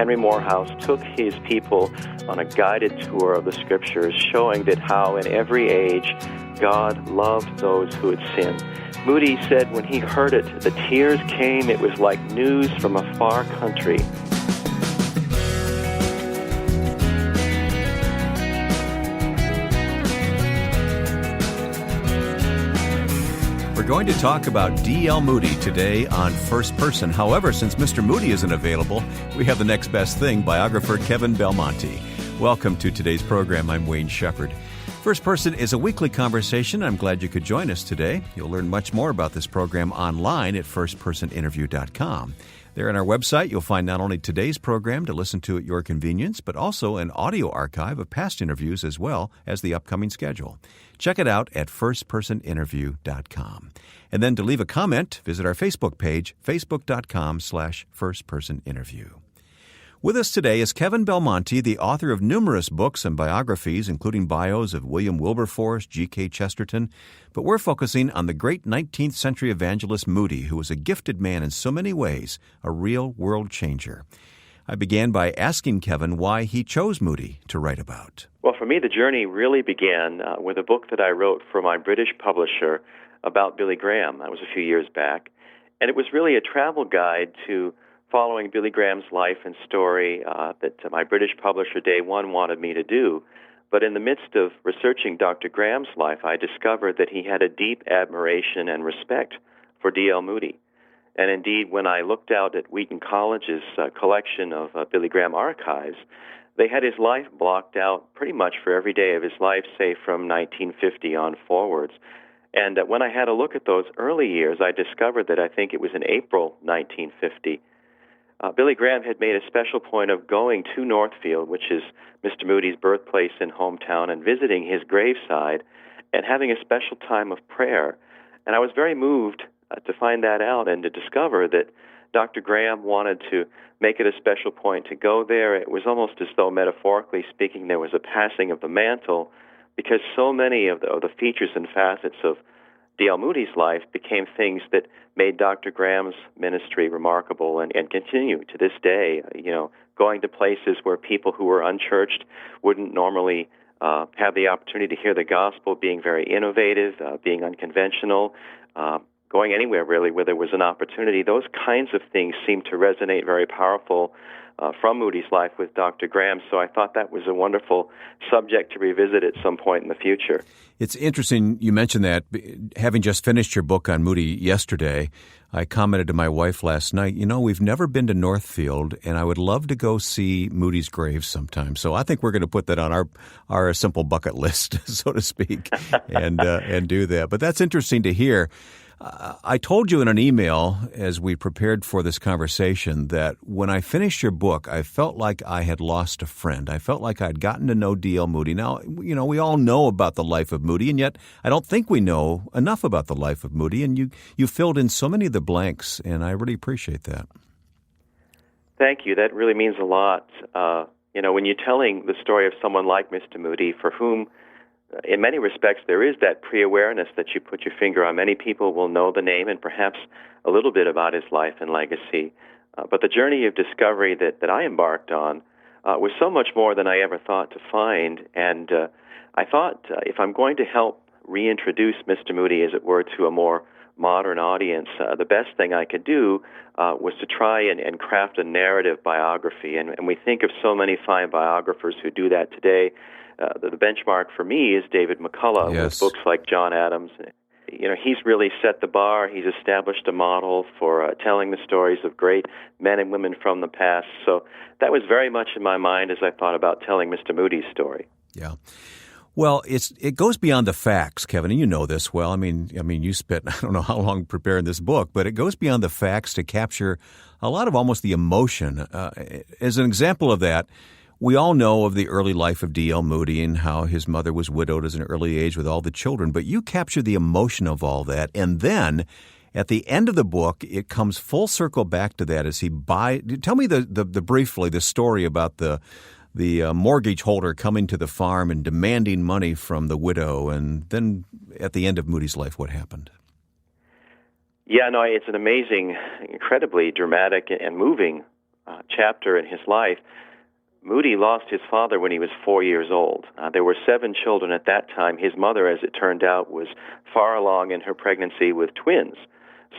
Henry Morehouse took his people on a guided tour of the Scriptures, showing that how in every age God loved those who had sinned. Moody said when he heard it, the tears came. It was like news from a far country. We're going to talk about D.L. Moody today on First Person. However, since Mr. Moody isn't available, we have the next best thing, biographer Kevin Belmonte. Welcome to today's program. I'm Wayne Shepherd. First Person is a weekly conversation. I'm glad you could join us today. You'll learn much more about this program online at firstpersoninterview.com. There on our website, you'll find not only today's program to listen to at your convenience, but also an audio archive of past interviews as well as the upcoming schedule. Check it out at firstpersoninterview.com. And then to leave a comment, visit our Facebook page, facebook.com/firstpersoninterview. With us today is Kevin Belmonte, the author of numerous books and biographies, including bios of William Wilberforce, G.K. Chesterton. But we're focusing on the great 19th century evangelist Moody, who was a gifted man in so many ways, a real world changer. I began by asking Kevin why he chose Moody to write about. Well, for me, the journey really began with a book that I wrote for my British publisher about Billy Graham. That was a few years back. And it was really a travel guide to following Billy Graham's life and story that my British publisher, Day One, wanted me to do. But in the midst of researching Dr. Graham's life, I discovered that he had a deep admiration and respect for D.L. Moody. And indeed, when I looked out at Wheaton College's collection of Billy Graham archives, they had his life blocked out pretty much for every day of his life, say from 1950 on forwards. And when I had a look at those early years, I discovered that I think it was in April 1950, Billy Graham had made a special point of going to Northfield, which is Mr. Moody's birthplace and hometown, and visiting his graveside and having a special time of prayer. And I was very moved to find that out and to discover that Dr. Graham wanted to make it a special point to go there. It was almost as though, metaphorically speaking, there was a passing of the mantle, because so many of the features and facets of D.L. Moody's life became things that made Dr. Graham's ministry remarkable and continue to this day, going to places where people who were unchurched wouldn't normally have the opportunity to hear the gospel, being very innovative, being unconventional, going anywhere really where there was an opportunity. Those kinds of things seem to resonate very powerful from Moody's life with Dr. Graham, so I thought that was a wonderful subject to revisit at some point in the future. It's interesting you mentioned that. Having just finished your book on Moody yesterday, I commented to my wife last night, we've never been to Northfield, and I would love to go see Moody's grave sometime. So I think we're going to put that on our simple bucket list, so to speak, and do that. But that's interesting to hear. I told you in an email as we prepared for this conversation that when I finished your book, I felt like I had lost a friend. I felt like I'd gotten to know D.L. Moody. Now, we all know about the life of Moody, and yet I don't think we know enough about the life of Moody, and you filled in so many of the blanks, and I really appreciate that. Thank you. That really means a lot. When you're telling the story of someone like Mr. Moody, for whom in many respects, there is that pre-awareness that you put your finger on. Many people will know the name and perhaps a little bit about his life and legacy. But the journey of discovery that I embarked on was so much more than I ever thought to find. And I thought if I'm going to help reintroduce Mr. Moody, as it were, to a more modern audience, the best thing I could do was to try and craft a narrative biography. And we think of so many fine biographers who do that today. The benchmark for me is David McCullough, yes, with books like John Adams. He's really set the bar. He's established a model for telling the stories of great men and women from the past. So that was very much in my mind as I thought about telling Mr. Moody's story. Yeah. Well, it goes beyond the facts, Kevin, and you know this well. I mean, you spent I don't know how long preparing this book, but it goes beyond the facts to capture a lot of almost the emotion. As an example of that, we all know of the early life of D.L. Moody and how his mother was widowed at an early age with all the children, but you capture the emotion of all that, and then at the end of the book, it comes full circle back to that as he buys. Tell me briefly the story about the mortgage holder coming to the farm and demanding money from the widow, and then at the end of Moody's life, what happened? Yeah, no, it's an amazing, incredibly dramatic and moving chapter in his life, Moody lost his father when he was 4 years old. There were 7 children at that time. His mother, as it turned out, was far along in her pregnancy with twins.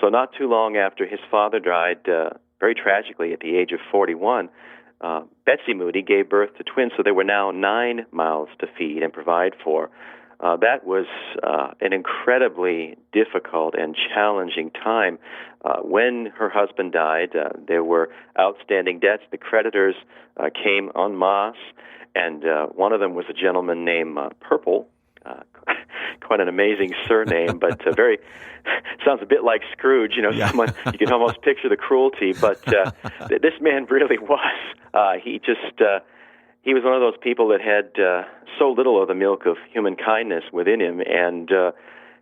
So not too long after his father died, very tragically at the age of 41, Betsy Moody gave birth to twins, so there were now 9 mouths to feed and provide for. That was an incredibly difficult and challenging time. When her husband died, there were outstanding debts. The creditors came en masse, and one of them was a gentleman named Purple. Quite an amazing surname, but very sounds a bit like Scrooge. Yeah. Someone you can almost picture the cruelty. But this man really was. He was one of those people that had so little of the milk of human kindness within him, and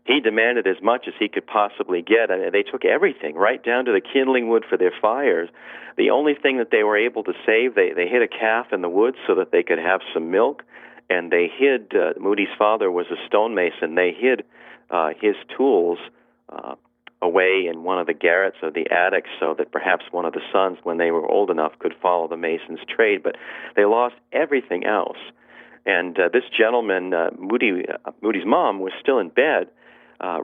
he demanded as much as he could possibly get. And they took everything, right down to the kindling wood for their fires. The only thing that they were able to save, they hid a calf in the woods so that they could have some milk. And they hid, Moody's father was a stonemason, they hid his tools away in one of the garrets of the attic so that perhaps one of the sons, when they were old enough, could follow the mason's trade. But they lost everything else. And this gentleman, Moody's mom, was still in bed,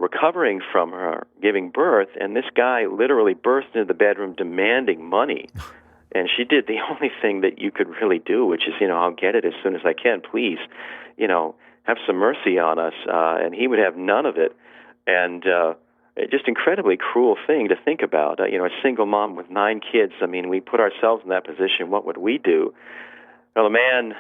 recovering from her giving birth, and this guy literally burst into the bedroom demanding money. And she did the only thing that you could really do, which is, I'll get it as soon as I can. Please, have some mercy on us. And he would have none of it. And just incredibly cruel thing to think about. A single mom with 9 kids. I mean, we put ourselves in that position. What would we do? Well, the man,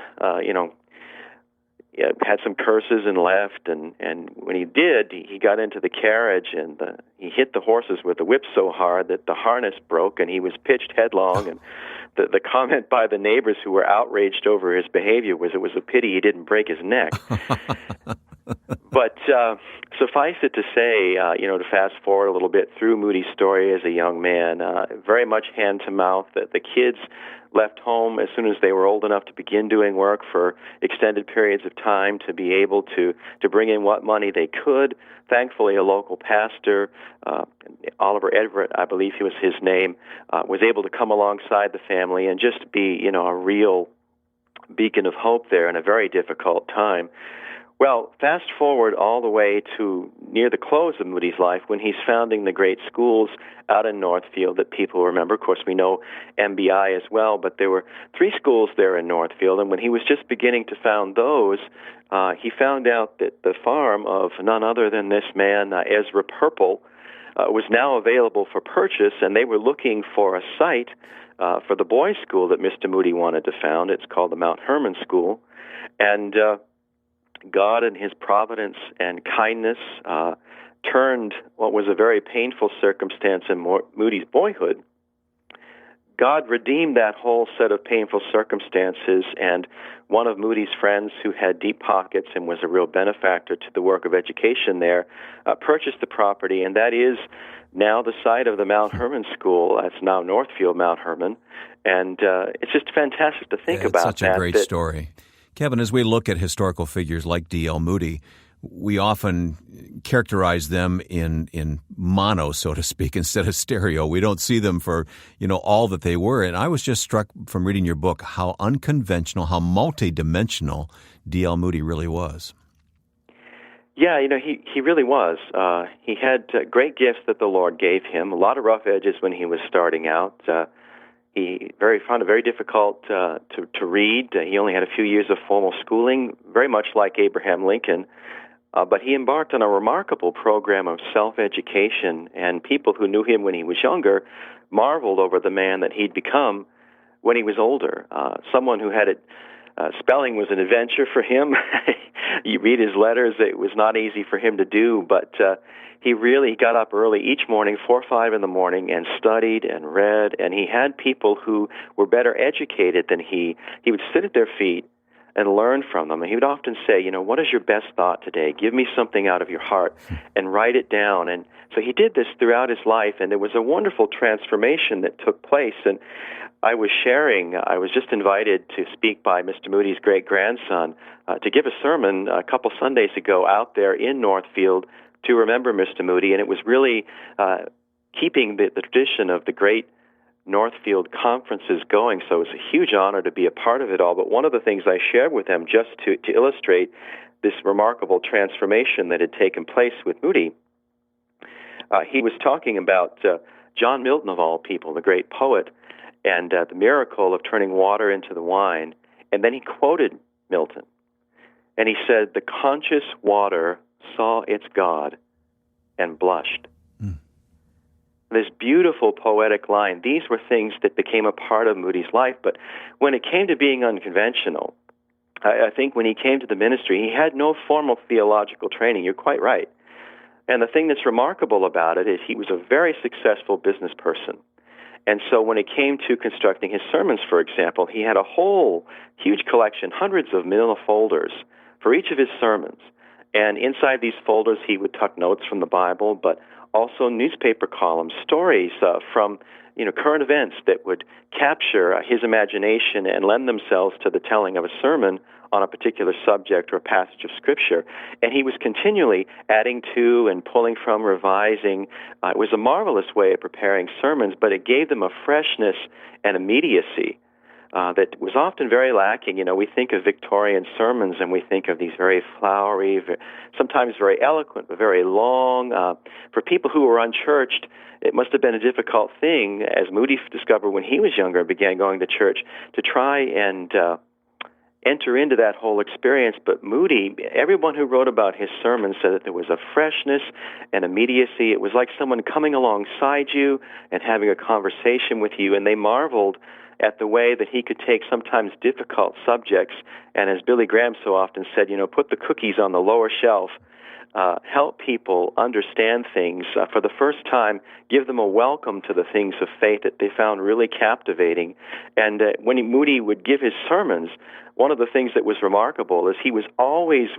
had some curses and left, and when he did, he got into the carriage, and he hit the horses with the whip so hard that the harness broke, and he was pitched headlong. And the comment by the neighbors who were outraged over his behavior was it was a pity he didn't break his neck. But suffice it to say, to fast forward a little bit through Moody's story as a young man, very much hand to mouth. That the kids left home as soon as they were old enough to begin doing work for extended periods of time to be able to bring in what money they could. Thankfully, a local pastor, Oliver Everett, I believe he was his name, was able to come alongside the family and just be, a real beacon of hope there in a very difficult time. Well, fast forward all the way to near the close of Moody's life when he's founding the great schools out in Northfield that people remember. Of course, we know MBI as well, but there were 3 schools there in Northfield, and when he was just beginning to found those, he found out that the farm of none other than this man, Ezra Purple, was now available for purchase, and they were looking for a site for the boys' school that Mr. Moody wanted to found. It's called the Mount Hermon School, and God in his providence and kindness turned what was a very painful circumstance in Moody's boyhood. God redeemed that whole set of painful circumstances, and one of Moody's friends who had deep pockets and was a real benefactor to the work of education there purchased the property, and that is now the site of the Mount Hermon School. That's now Northfield Mount Hermon, and it's just fantastic to think about that. It's such a great story. Kevin, as we look at historical figures like D.L. Moody, we often characterize them in mono, so to speak, instead of stereo. We don't see them for, all that they were. And I was just struck from reading your book how unconventional, how multidimensional D.L. Moody really was. Yeah, he really was. He had great gifts that the Lord gave him, a lot of rough edges when he was starting out. He found it very difficult to read. He only had a few years of formal schooling, very much like Abraham Lincoln. But he embarked on a remarkable program of self-education, and people who knew him when he was younger marveled over the man that he'd become when he was older. Someone who had it. Spelling was an adventure for him. You read his letters, it was not easy for him to do, but he really got up early each morning, 4 or 5 in the morning, and studied and read, and he had people who were better educated than he. He would sit at their feet and learn from them, and he would often say, what is your best thought today? Give me something out of your heart, and write it down. And so he did this throughout his life, and there was a wonderful transformation that took place, and I was just invited to speak by Mr. Moody's great-grandson to give a sermon a couple Sundays ago out there in Northfield to remember Mr. Moody, and it was really keeping the tradition of the great Northfield conferences going, so it was a huge honor to be a part of it all. But one of the things I shared with them, just to illustrate this remarkable transformation that had taken place with Moody, he was talking about John Milton, of all people, the great poet, and the miracle of turning water into the wine. And then he quoted Milton. And he said, "The conscious water saw its God and blushed." This beautiful poetic line. These were things that became a part of Moody's life. But when it came to being unconventional, I think when he came to the ministry, he had no formal theological training. You're quite right. And the thing that's remarkable about it is he was a very successful business person. And so when it came to constructing his sermons, for example, he had a whole huge collection, hundreds of manila folders for each of his sermons. And inside these folders, he would tuck notes from the Bible, but also newspaper columns, stories from current events that would capture his imagination and lend themselves to the telling of a sermon on a particular subject or passage of Scripture. And he was continually adding to and pulling from, revising. It was a marvelous way of preparing sermons, but it gave them a freshness and immediacy that was often very lacking. We think of Victorian sermons and we think of these very flowery, sometimes very eloquent, but very long. For people who were unchurched, it must have been a difficult thing, as Moody discovered when he was younger and began going to church, to try and enter into that whole experience. But Moody, everyone who wrote about his sermons said that there was a freshness and immediacy. It was like someone coming alongside you and having a conversation with you, and they marveled at the way that he could take sometimes difficult subjects, and as Billy Graham so often said, put the cookies on the lower shelf, help people understand things for the first time, give them a welcome to the things of faith that they found really captivating. And when Moody would give his sermons, one of the things that was remarkable is he was always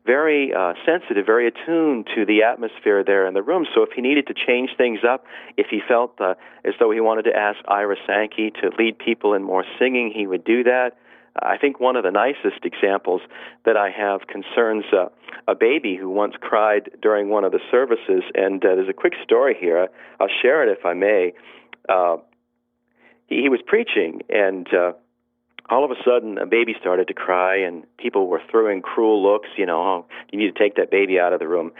very sensitive, very attuned to the atmosphere there in the room. So if he needed to change things up, if he felt as though he wanted to ask Ira Sankey to lead people in more singing, he would do that. I think one of the nicest examples that I have concerns a baby who once cried during one of the services, and there's a quick story here. I'll share it if I may. He was preaching, and all of a sudden a baby started to cry, and people were throwing cruel looks, oh, you need to take that baby out of the room.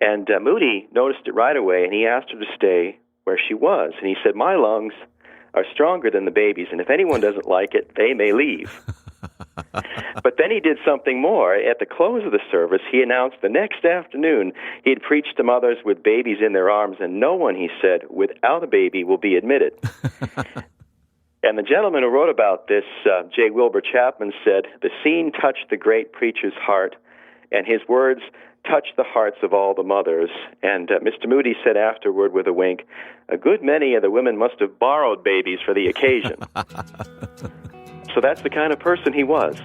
And Moody noticed it right away, and he asked her to stay where she was. And he said, "My lungs are stronger than the baby's, and if anyone doesn't like it, they may leave." But then he did something more. At the close of the service, he announced the next afternoon he'd preached to mothers with babies in their arms, and no one, he said, without a baby will be admitted. And the gentleman who wrote about this, J. Wilbur Chapman, said, "The scene touched the great preacher's heart, and his words touched the hearts of all the mothers." And Mr. Moody said afterward with a wink, "A good many of the women must have borrowed babies for the occasion." So that's the kind of person he was.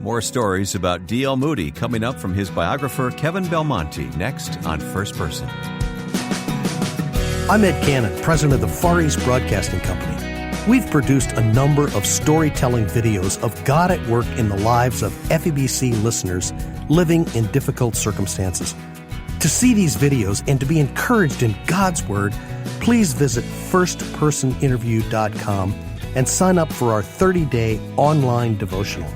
More stories about D.L. Moody coming up from his biographer, Kevin Belmonte, next on First Person. I'm Ed Cannon, president of the Far East Broadcasting Company. We've produced a number of storytelling videos of God at work in the lives of FEBC listeners living in difficult circumstances. To see these videos and to be encouraged in God's Word, please visit firstpersoninterview.com and sign up for our 30-day online devotional.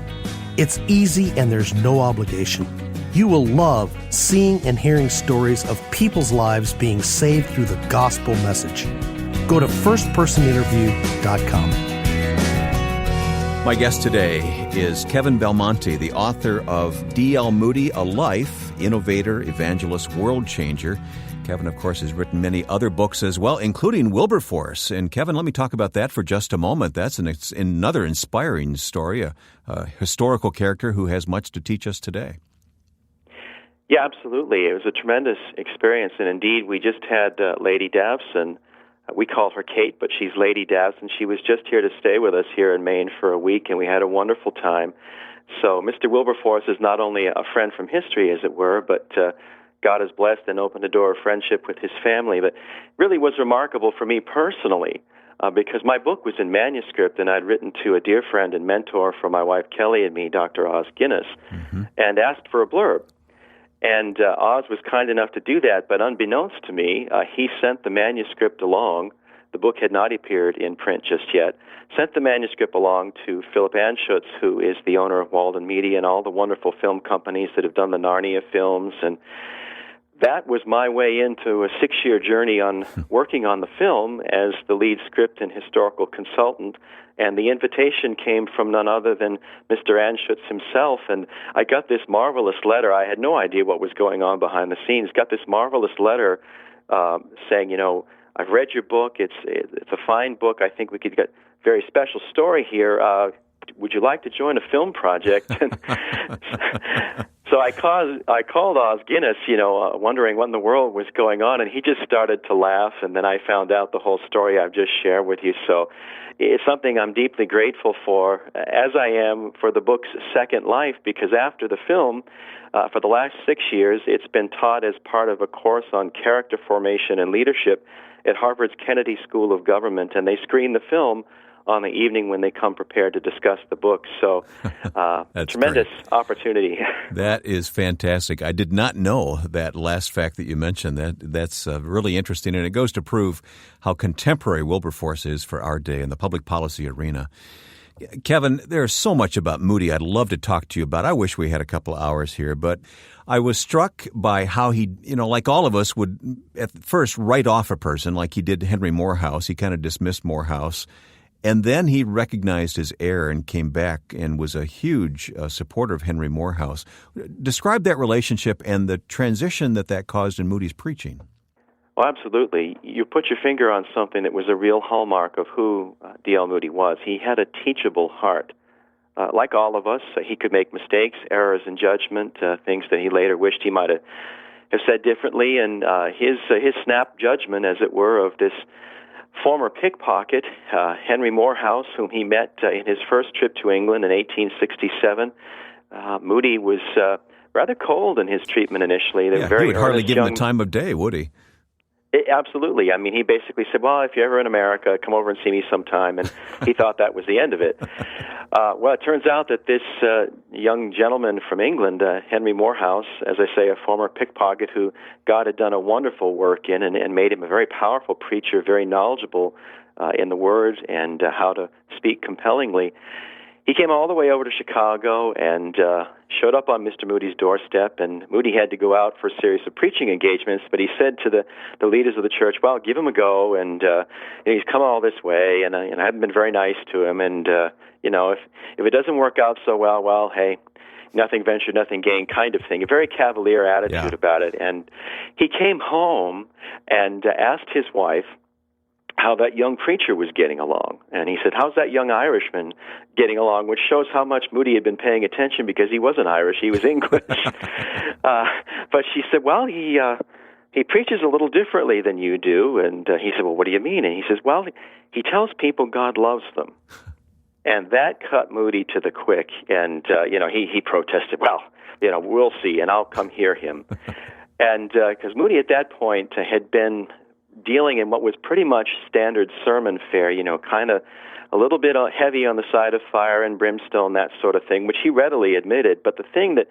It's easy and there's no obligation. You will love seeing and hearing stories of people's lives being saved through the gospel message. Go to firstpersoninterview.com. My guest today is Kevin Belmonte, the author of D.L. Moody, A Life, Innovator, Evangelist, World Changer. Kevin, of course, has written many other books as well, including Wilberforce. And Kevin, let me talk about that for just a moment. That's another inspiring story, a historical character who has much to teach us today. Yeah, absolutely. It was a tremendous experience. And indeed, we just had Lady Davson. We call her Kate, but she's Lady Davson. She was just here to stay with us here in Maine for a week, and we had a wonderful time. So Mr. Wilberforce is not only a friend from history, as it were, but God has blessed and opened a door of friendship with his family. But really was remarkable for me personally, because my book was in manuscript, and I'd written to a dear friend and mentor for my wife Kelly and me, Dr. Oz Guinness, and asked for a blurb. And Oz was kind enough to do that, but unbeknownst to me, he sent the manuscript along The book had not appeared in print just yet. Sent the manuscript along to Philip Anschutz, who is the owner of Walden Media and all the wonderful film companies that have done the Narnia films. And that was my way into a 6-year journey on working on the film as the lead script and historical consultant. And the invitation came from none other than Mr. Anschutz himself. And I got this marvelous letter. I had no idea what was going on behind the scenes. Got this marvelous letter saying, I've read your book. It's a fine book. I think we could get a very special story here. Would you like to join a film project? So I called Os Guinness, wondering what in the world was going on, and he just started to laugh, and then I found out the whole story I've just shared with you. So it's something I'm deeply grateful for, as I am for the book's second life, because after the film, for the last 6 years, it's been taught as part of a course on character formation and leadership at Harvard's Kennedy School of Government, and they screen the film on the evening when they come prepared to discuss the book. So tremendous opportunity. That is fantastic. I did not know that last fact that you mentioned. That's really interesting, and it goes to prove how contemporary Wilberforce is for our day in the public policy arena. Kevin, there's so much about Moody I'd love to talk to you about. I wish we had a couple of hours here, but I was struck by how he, like all of us, would at first write off a person like he did Henry Morehouse. He kind of dismissed Morehouse. And then he recognized his error and came back and was a huge supporter of Henry Morehouse. Describe that relationship and the transition that caused in Moody's preaching. Well, absolutely. You put your finger on something that was a real hallmark of who D.L. Moody was. He had a teachable heart. Like all of us, he could make mistakes, errors in judgment, things that he later wished he might have said differently. And his snap judgment, as it were, of this former pickpocket, Henry Morehouse, whom he met in his first trip to England in 1867. Moody was rather cold in his treatment initially. He would hardly give him the time of day, would he? Absolutely. I mean, he basically said, well, if you're ever in America, come over and see me sometime. And he thought that was the end of it. Well, it turns out that this young gentleman from England, Henry Morehouse, as I say, a former pickpocket who God had done a wonderful work in and made him a very powerful preacher, very knowledgeable in the Word and how to speak compellingly. He came all the way over to Chicago and showed up on Mr. Moody's doorstep, and Moody had to go out for a series of preaching engagements, but he said to the leaders of the church, well, give him a go, and he's come all this way, and I haven't been very nice to him, and if it doesn't work out so well, hey, nothing ventured, nothing gained kind of thing, a very cavalier attitude about it. And he came home and asked his wife how that young preacher was getting along. And he said, how's that young Irishman getting along? Which shows how much Moody had been paying attention, because he wasn't Irish, he was English. But she said, well, he preaches a little differently than you do. And he said, well, what do you mean? And he says, well, he tells people God loves them. And that cut Moody to the quick. And, he protested, well, we'll see, and I'll come hear him. And because Moody at that point had been dealing in what was pretty much standard sermon fare, kind of a little bit heavy on the side of fire and brimstone, that sort of thing, which he readily admitted. But the thing that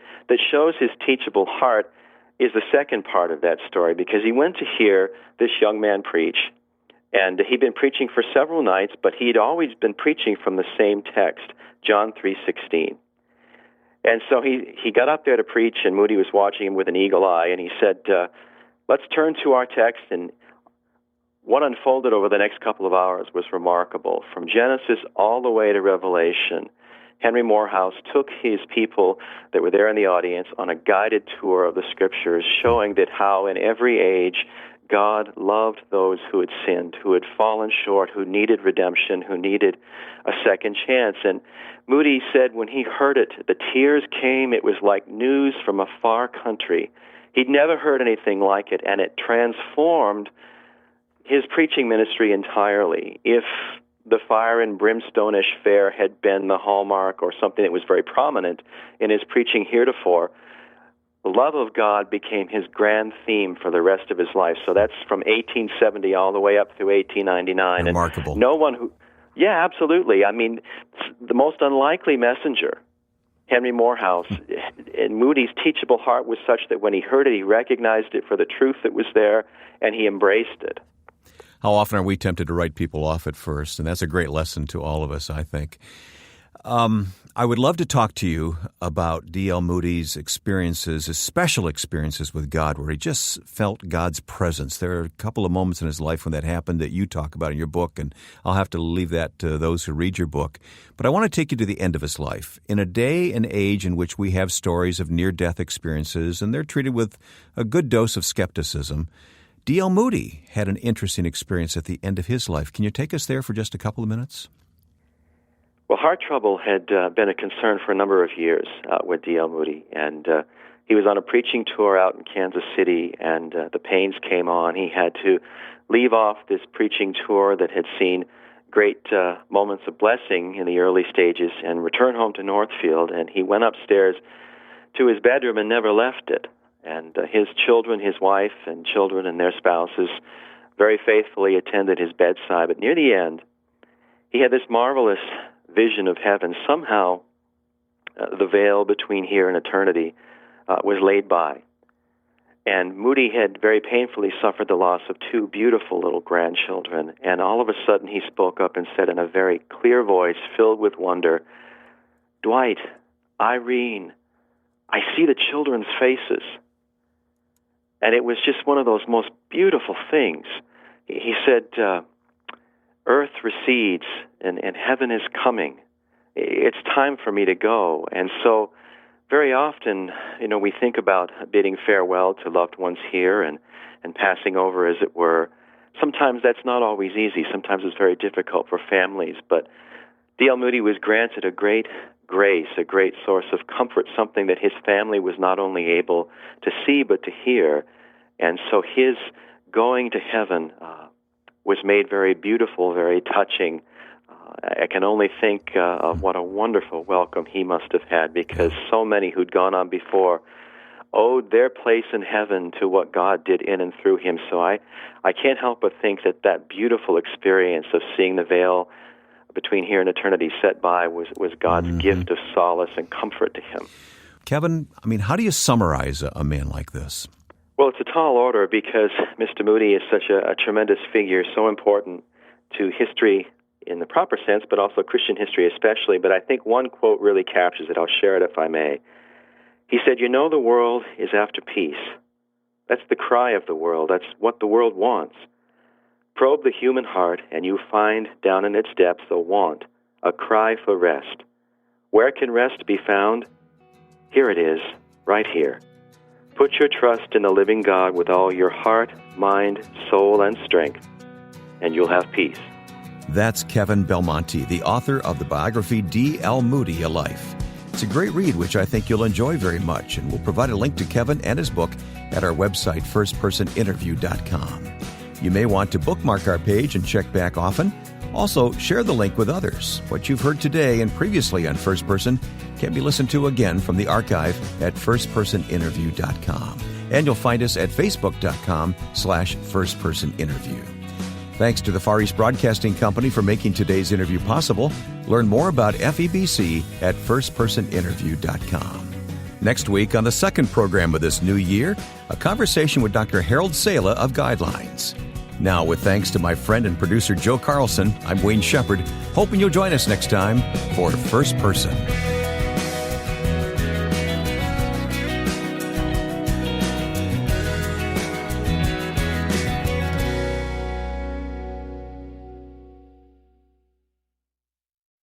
shows his teachable heart is the second part of that story, because he went to hear this young man preach, and he'd been preaching for several nights, but he'd always been preaching from the same text, John 3:16. And so he got up there to preach, and Moody was watching him with an eagle eye, and he said, let's turn to our text. And what unfolded over the next couple of hours was remarkable. From Genesis all the way to Revelation, Henry Morehouse took his people that were there in the audience on a guided tour of the Scriptures, showing that how in every age God loved those who had sinned, who had fallen short, who needed redemption, who needed a second chance. And Moody said when he heard it, the tears came. It was like news from a far country. He'd never heard anything like it, and it transformed his preaching ministry entirely. If the fire and brimstone-ish fare had been the hallmark or something that was very prominent in his preaching heretofore, the love of God became his grand theme for the rest of his life. So that's from 1870 all the way up through 1899. Remarkable. And no one who... Yeah, absolutely. I mean, the most unlikely messenger, Henry Morehouse, and Moody's teachable heart was such that when he heard it, he recognized it for the truth that was there, and he embraced it. How often are we tempted to write people off at first? And that's a great lesson to all of us, I think. I would love to talk to you about D.L. Moody's experiences, his special experiences with God, where he just felt God's presence. There are a couple of moments in his life when that happened that you talk about in your book, and I'll have to leave that to those who read your book. But I want to take you to the end of his life. In a day and age in which we have stories of near-death experiences, and they're treated with a good dose of skepticism, D.L. Moody had an interesting experience at the end of his life. Can you take us there for just a couple of minutes? Well, heart trouble had been a concern for a number of years with D.L. Moody, and he was on a preaching tour out in Kansas City, and the pains came on. He had to leave off this preaching tour that had seen great moments of blessing in the early stages and return home to Northfield, and he went upstairs to his bedroom and never left it. And his children, his wife and children and their spouses very faithfully attended his bedside, but near the end, he had this marvelous vision of heaven. Somehow, the veil between here and eternity was laid by. And Moody had very painfully suffered the loss of two beautiful little grandchildren. And all of a sudden, he spoke up and said in a very clear voice, filled with wonder, "Dwight, Irene, I see the children's faces." And it was just one of those most beautiful things. He said, "Earth recedes and heaven is coming. It's time for me to go." And so very often, we think about bidding farewell to loved ones here and passing over, as it were. Sometimes that's not always easy. Sometimes it's very difficult for families. But D.L. Moody was granted a great grace, a great source of comfort, something that his family was not only able to see but to hear. And so his going to heaven was made very beautiful, very touching. I can only think of what a wonderful welcome he must have had, because so many who'd gone on before owed their place in heaven to what God did in and through him. So I can't help but think that beautiful experience of seeing the veil between here and eternity set by was God's gift of solace and comfort to him. Kevin, how do you summarize a man like this? Well, it's a tall order, because Mr. Moody is such a tremendous figure, so important to history in the proper sense, but also Christian history especially. But I think one quote really captures it. I'll share it if I may. He said, "The world is after peace. That's the cry of the world. That's what the world wants. Probe the human heart, and you find down in its depths a want, a cry for rest. Where can rest be found? Here it is, right here. Put your trust in the living God with all your heart, mind, soul, and strength, and you'll have peace." That's Kevin Belmonte, the author of the biography D.L. Moody, A Life. It's a great read, which I think you'll enjoy very much, and we'll provide a link to Kevin and his book at our website, firstpersoninterview.com. You may want to bookmark our page and check back often. Also, share the link with others. What you've heard today and previously on First Person can be listened to again from the archive at firstpersoninterview.com. And you'll find us at facebook.com/firstpersoninterview. Thanks to the Far East Broadcasting Company for making today's interview possible. Learn more about FEBC at firstpersoninterview.com. Next week on the second program of this new year, a conversation with Dr. Harold Sala of Guidelines. Now, with thanks to my friend and producer Joe Carlson, I'm Wayne Shepherd, hoping you'll join us next time for First Person.